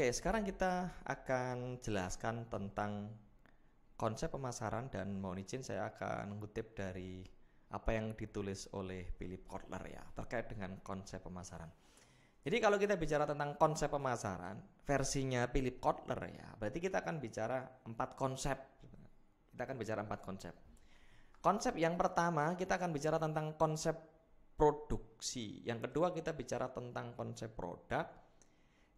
Oke, sekarang kita akan jelaskan tentang konsep pemasaran dan mohon izin saya akan mengutip dari apa yang ditulis oleh Philip Kotler ya terkait dengan konsep pemasaran. Jadi kalau kita bicara tentang konsep pemasaran versinya Philip Kotler ya, berarti kita akan bicara 4 konsep. Kita akan bicara 4 konsep. Konsep yang pertama kita akan bicara tentang konsep produksi. Yang kedua kita bicara tentang konsep produk.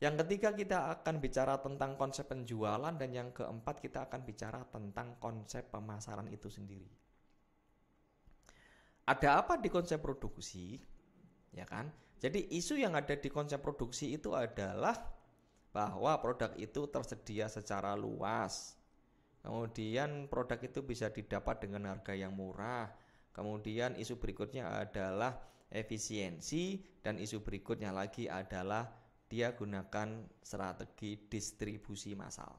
Yang ketiga kita akan bicara tentang konsep penjualan dan yang keempat kita akan bicara tentang konsep pemasaran itu sendiri. Ada apa di konsep produksi? Ya kan? Jadi isu yang ada di konsep produksi itu adalah bahwa produk itu tersedia secara luas. Kemudian produk itu bisa didapat dengan harga yang murah. Kemudian isu berikutnya adalah efisiensi dan isu berikutnya lagi adalah dia gunakan strategi distribusi massal.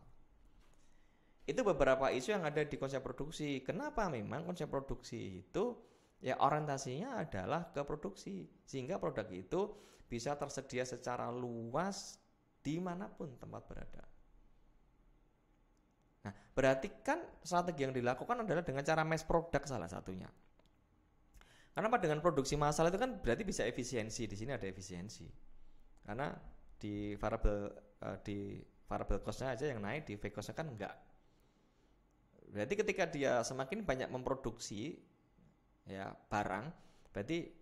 Itu beberapa isu yang ada di konsep produksi. Kenapa memang konsep produksi itu ya orientasinya adalah ke produksi. Sehingga produk itu bisa tersedia secara luas dimanapun tempat berada. Nah, berarti kan strategi yang dilakukan adalah dengan cara mass product salah satunya. Kenapa dengan produksi massal itu kan berarti bisa efisiensi. Di sini ada efisiensi. Karena di variable cost-nya aja yang naik, di fixed cost-nya kan enggak. Berarti ketika dia semakin banyak memproduksi ya barang, berarti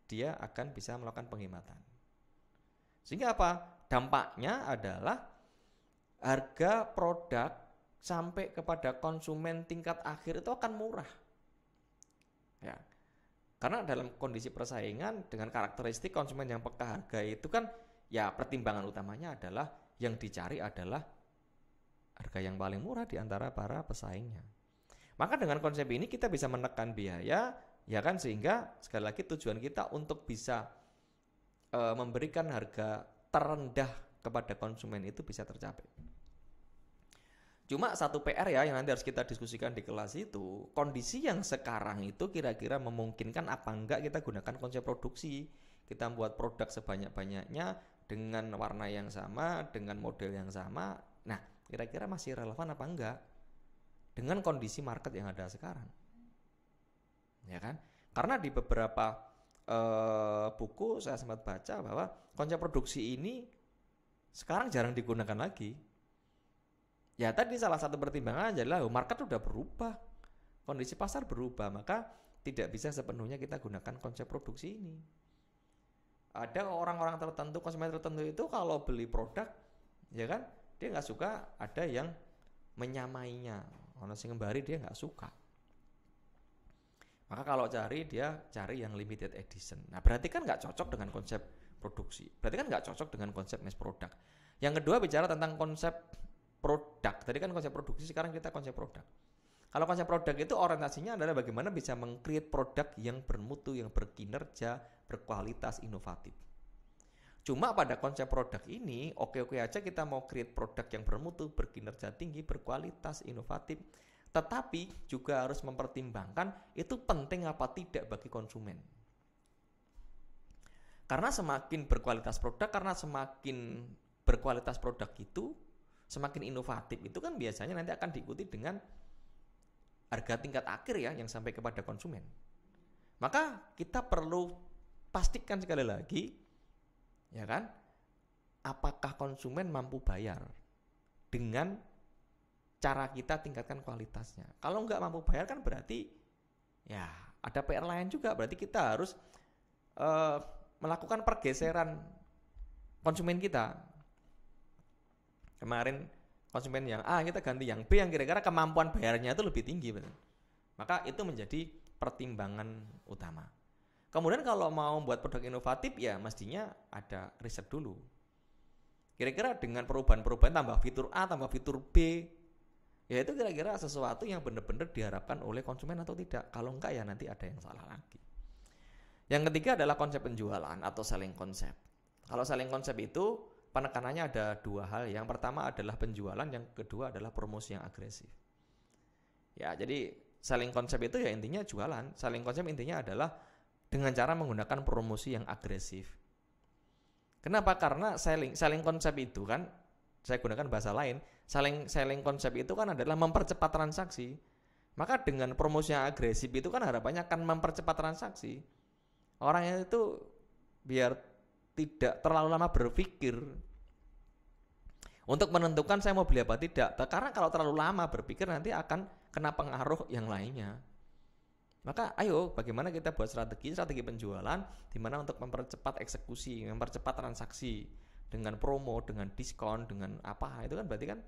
dia akan bisa melakukan penghematan. Sehingga apa? Dampaknya adalah harga produk sampai kepada konsumen tingkat akhir itu akan murah. Ya. Karena dalam kondisi persaingan dengan karakteristik konsumen yang peka harga itu kan ya pertimbangan utamanya adalah yang dicari adalah harga yang paling murah di antara para pesaingnya. Maka dengan konsep ini kita bisa menekan biaya, ya kan, sehingga sekali lagi tujuan kita untuk bisa memberikan harga terendah kepada konsumen itu bisa tercapai. Cuma satu PR ya yang nanti harus kita diskusikan di kelas itu, kondisi yang sekarang itu kira-kira memungkinkan apa enggak kita gunakan konsep produksi. Kita membuat produk sebanyak-banyaknya dengan warna yang sama, dengan model yang sama. Nah, kira-kira masih relevan apa enggak dengan kondisi market yang ada sekarang? Ya kan? Karena di beberapa buku saya sempat baca bahwa konsep produksi ini sekarang jarang digunakan lagi. Ya tadi salah satu pertimbangan adalah market sudah berubah, kondisi pasar berubah, maka tidak bisa sepenuhnya kita gunakan konsep produksi ini. Ada orang-orang tertentu, konsumen tertentu itu kalau beli produk, ya kan, dia nggak suka ada yang menyamainya, ono sing ngembari dia nggak suka. Maka kalau dia cari yang limited edition. Nah berarti kan nggak cocok dengan konsep produksi, berarti kan nggak cocok dengan konsep mass product. Yang kedua bicara tentang konsep produk. Tadi kan konsep produksi, sekarang kita konsep produk. Kalau konsep produk itu orientasinya adalah bagaimana bisa meng-create produk yang bermutu, yang berkinerja, berkualitas, inovatif. Cuma pada konsep produk ini, oke-oke aja kita mau create produk yang bermutu, berkinerja tinggi, berkualitas, inovatif. Tetapi juga harus mempertimbangkan itu penting apa tidak bagi konsumen. Karena semakin berkualitas produk, karena semakin berkualitas produk itu, semakin inovatif itu kan biasanya nanti akan diikuti dengan harga tingkat akhir ya yang sampai kepada konsumen. Maka kita perlu pastikan sekali lagi, ya kan, apakah konsumen mampu bayar dengan cara kita tingkatkan kualitasnya. Kalau nggak mampu bayar kan berarti ya ada PR lain juga, berarti kita harus melakukan pergeseran konsumen kita. Kemarin konsumen yang A kita ganti yang B yang kira-kira kemampuan bayarnya itu lebih tinggi, betul. Maka itu menjadi pertimbangan utama. Kemudian kalau mau buat produk inovatif ya mestinya ada riset dulu. Kira-kira dengan perubahan-perubahan tambah fitur A, tambah fitur B, ya itu kira-kira sesuatu yang benar-benar diharapkan oleh konsumen atau tidak. Kalau enggak ya nanti ada yang salah lagi. Yang ketiga adalah konsep penjualan atau selling concept. Kalau selling concept itu penekanannya ada dua hal. Yang pertama adalah penjualan, yang kedua adalah promosi yang agresif. Ya, jadi selling concept itu ya intinya jualan. Selling concept intinya adalah dengan cara menggunakan promosi yang agresif. Kenapa? Karena selling concept itu kan saya gunakan bahasa lain, selling konsep itu kan adalah mempercepat transaksi. Maka dengan promosi yang agresif itu kan harapannya akan mempercepat transaksi. Orang itu biar tidak terlalu lama berpikir untuk menentukan saya mau beli apa tidak. Karena kalau terlalu lama berpikir nanti akan kena pengaruh yang lainnya. Maka ayo bagaimana kita buat strategi penjualan di mana untuk mempercepat eksekusi, mempercepat transaksi dengan promo, dengan diskon, dengan apa, itu kan berarti kan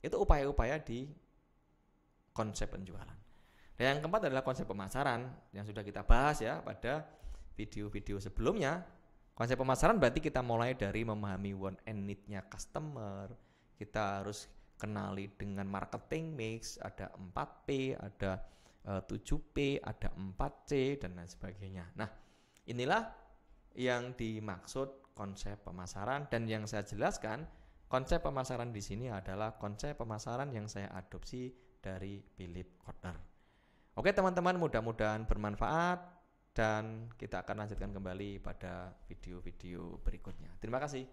itu upaya-upaya di konsep penjualan. Dan yang keempat adalah konsep pemasaran yang sudah kita bahas ya pada video-video sebelumnya. Konsep pemasaran berarti kita mulai dari memahami want and need-nya customer. Kita harus kenali dengan marketing mix, ada 4P, ada 7P, ada 4C dan lain sebagainya. Nah, inilah yang dimaksud konsep pemasaran, dan yang saya jelaskan konsep pemasaran di sini adalah konsep pemasaran yang saya adopsi dari Philip Kotler. Oke teman-teman, mudah-mudahan bermanfaat dan kita akan lanjutkan kembali pada video-video berikutnya. Terima kasih.